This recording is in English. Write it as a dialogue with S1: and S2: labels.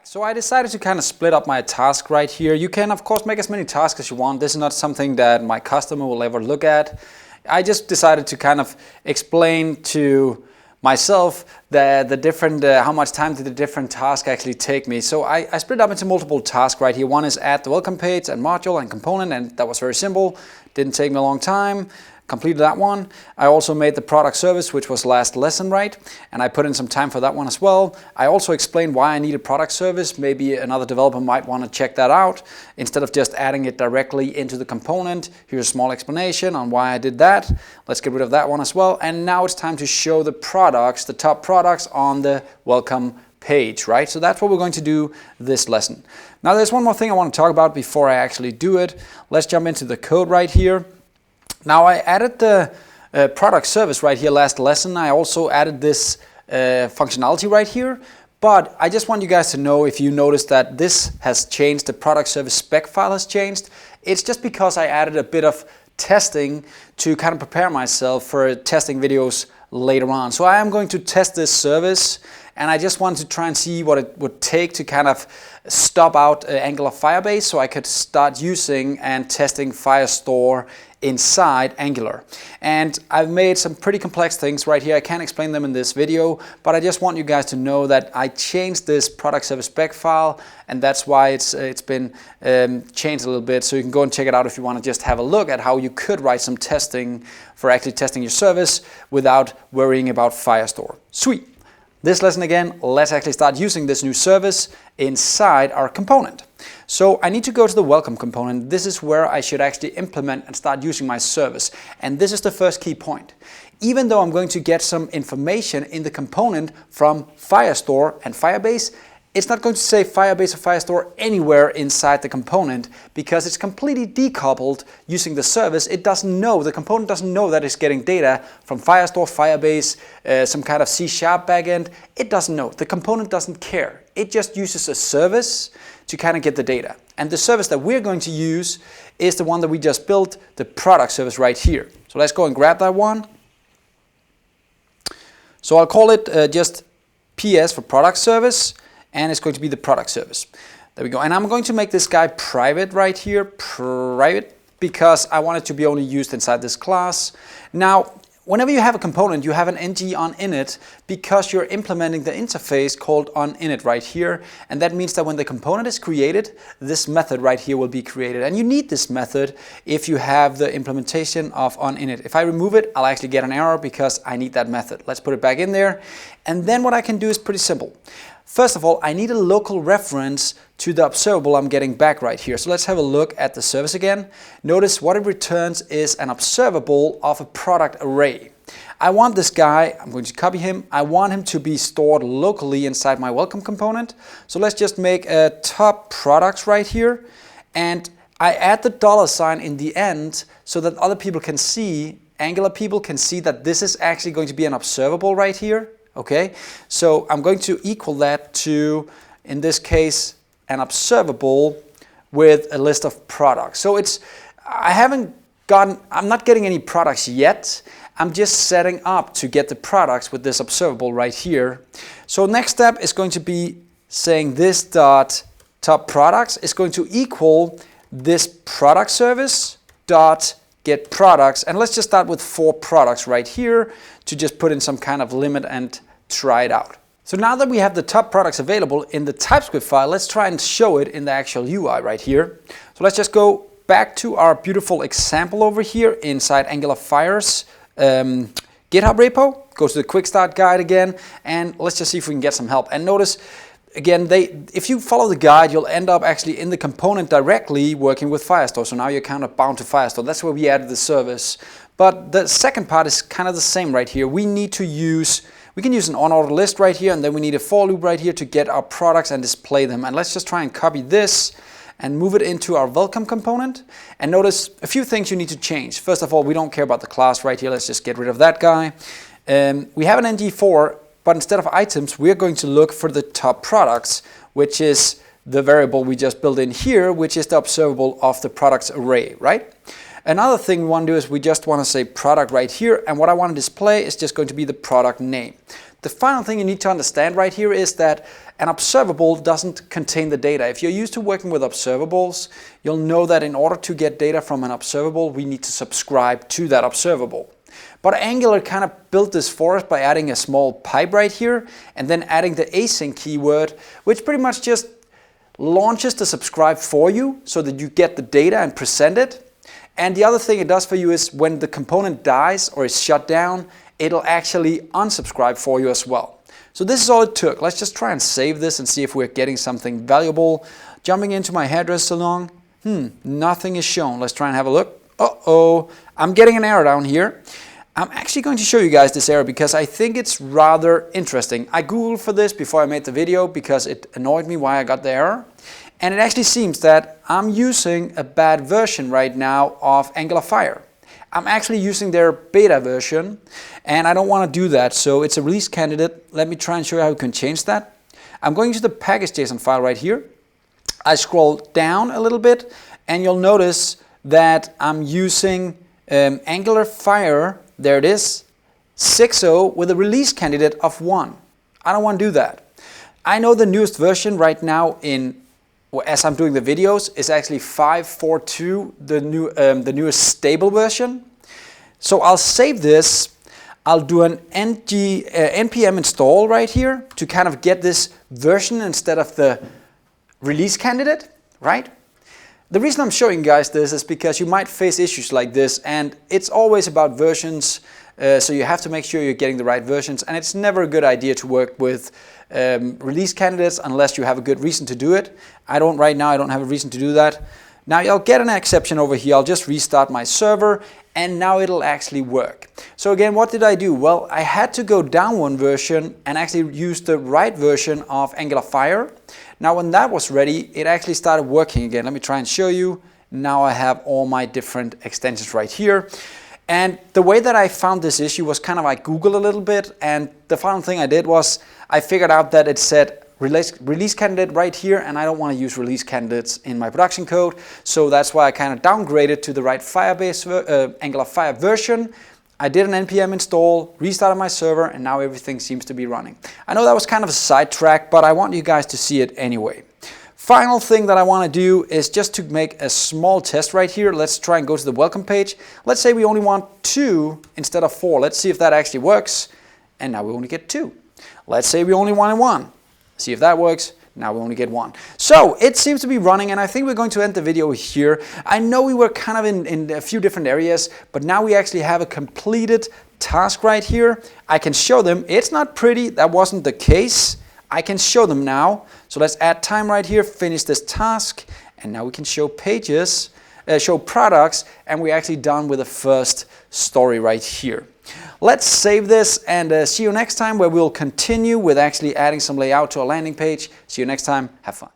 S1: So I decided to kind of split up my task right here. You can of course make as many tasks as you want. This is not something that my customer will ever look at. I just decided to kind of explain to myself the different, how much time did the different tasks actually take me. So I split up into multiple tasks right here. One is add the welcome page and module and component, and that was very simple. Didn't take me a long time. Completed that one. I also made the product service, which was last lesson, right? And I put in some time for that one as well. I also explained why I need a product service. Maybe another developer might want to check that out. Instead of just adding it directly into the component, here's a small explanation on why I did that. Let's get rid of that one as well. And now it's time to show the products, the top products on the welcome page, right? So that's what we're going to do this lesson. Now there's one more thing I want to talk about before I actually do it. Let's jump into the code right here. Now I added the product service right here last lesson. I also added this functionality right here, but I just want you guys to know, if you notice that this has changed, the product service spec file has changed, it's just because I added a bit of testing to kind of prepare myself for testing videos later on. So I am going to test this service, and I just wanted to try and see what it would take to kind of stop out Angular Firebase so I could start using and testing Firestore inside Angular. And I've made some pretty complex things right here. I can't explain them in this video, but I just want you guys to know that I changed this product service spec file, and that's why it's been changed a little bit. So you can go and check it out if you want to just have a look at how you could write some testing for actually testing your service without worrying about Firestore. Sweet. This lesson again, let's actually start using this new service inside our component. So I need to go to the welcome component. This is where I should actually implement and start using my service. And this is the first key point. Even though I'm going to get some information in the component from Firestore and Firebase, it's not going to say Firebase or Firestore anywhere inside the component because it's completely decoupled using the service. It doesn't know, the component doesn't know that it's getting data from Firestore, Firebase, some kind of C# backend. It doesn't know. The component doesn't care. It just uses a service to kind of get the data. And the service that we're going to use is the one that we just built, the product service right here. So let's go and grab that one. So I'll call it just PS for product service. And it's going to be the product service. There we go. And I'm going to make this guy private right here, private, because I want it to be only used inside this class. Now, whenever you have a component, you have an ng on init because you're implementing the interface called on init right here. And that means that when the component is created, this method right here will be created. And you need this method if you have the implementation of on init. If I remove it, I'll actually get an error because I need that method. Let's put it back in there. And then what I can do is pretty simple. First of all, I need a local reference to the observable I'm getting back right here. So let's have a look at the service again. Notice what it returns is an observable of a product array. I want this guy, I'm going to copy him, I want him to be stored locally inside my welcome component. So let's just make a top products right here. And I add the $sign in the end so that other people can see, Angular people can see that this is actually going to be an observable right here. Okay, so I'm going to equal that to, in this case, an observable with a list of products. So I'm not getting any products yet. I'm just setting up to get the products with this observable right here. So next step is going to be saying this dot top products is going to equal this product service dot get products, and let's just start with 4 products right here to just put in some kind of limit and try it out. So now that we have the top products available in the TypeScript file, let's try and show it in the actual UI right here. So let's just go back to our beautiful example over here inside Angular Fire's GitHub repo. Go to the quick start guide again, and let's just see if we can get some help. And notice again, if you follow the guide, you'll end up actually in the component directly working with Firestore. So now you're kind of bound to Firestore. That's where we added the service. But the second part is kind of the same right here. We can use an on-order list right here, and then we need a for loop right here to get our products and display them. And let's just try and copy this and move it into our welcome component. And notice a few things you need to change. First of all, we don't care about the class right here. Let's just get rid of that guy. We have an ng4. But instead of items, we're going to look for the top products, which is the variable we just built in here, which is the observable of the products array, right? Another thing we want to do is we just want to say product right here, and what I want to display is just going to be the product name. The final thing you need to understand right here is that an observable doesn't contain the data. If you're used to working with observables, you'll know that in order to get data from an observable, we need to subscribe to that observable. But Angular kind of built this for us by adding a small pipe right here and then adding the async keyword, which pretty much just launches the subscribe for you so that you get the data and present it. And the other thing it does for you is when the component dies or is shut down, it'll actually unsubscribe for you as well. So this is all it took. Let's just try and save this and see if we're getting something valuable. Jumping into my hairdresser salon, nothing is shown. Let's try and have a look. Uh-oh, I'm getting an error down here. I'm actually going to show you guys this error because I think it's rather interesting. I googled for this before I made the video because it annoyed me why I got the error. And it actually seems that I'm using a bad version right now of Angular Fire. I'm actually using their beta version and I don't want to do that, so it's a release candidate. Let me try and show you how you can change that. I'm going to the package.json file right here. I scroll down a little bit and you'll notice that I'm using Angular Fire, there it is, 6.0 with a release candidate of 1. I don't want to do that. I know the newest version right now as I'm doing the videos is actually 5.4.2, the newest stable version. So I'll save this. I'll do an npm install right here to kind of get this version instead of the release candidate, right? The reason I'm showing you guys this is because you might face issues like this, and it's always about versions, so you have to make sure you're getting the right versions, and it's never a good idea to work with release candidates unless you have a good reason to do it. Right now I don't have a reason to do that. Now I'll get an exception over here. I'll just restart my server and now it'll actually work. So again, what did I do? Well, I had to go down one version and actually use the right version of Angular Fire. Now when that was ready, it actually started working again. Let me try and show you. Now I have all my different extensions right here. And the way that I found this issue was kind of I Googled a little bit, and the final thing I did was I figured out that it said release candidate right here, and I don't want to use release candidates in my production code, so that's why I kind of downgraded to the right Firebase Angular Fire version. I did an npm install, restarted my server, and now everything seems to be running. I know that was kind of a sidetrack, but I want you guys to see it anyway. Final thing that I want to do is just to make a small test right here. Let's try and go to the welcome page. Let's say we only want 2 instead of 4. Let's see if that actually works. And now we only get 2. Let's say we only wanted 1. See if that works. Now we only get 1. So it seems to be running, and I think we're going to end the video here. I know we were kind of in a few different areas, but now we actually have a completed task right here. I can show them. It's not pretty. That wasn't the case. I can show them now. So let's add time right here, finish this task, and now we can show pages, show products, and we're actually done with the first story right here. Let's save this and see you next time, where we'll continue with actually adding some layout to our landing page. See you next time. Have fun.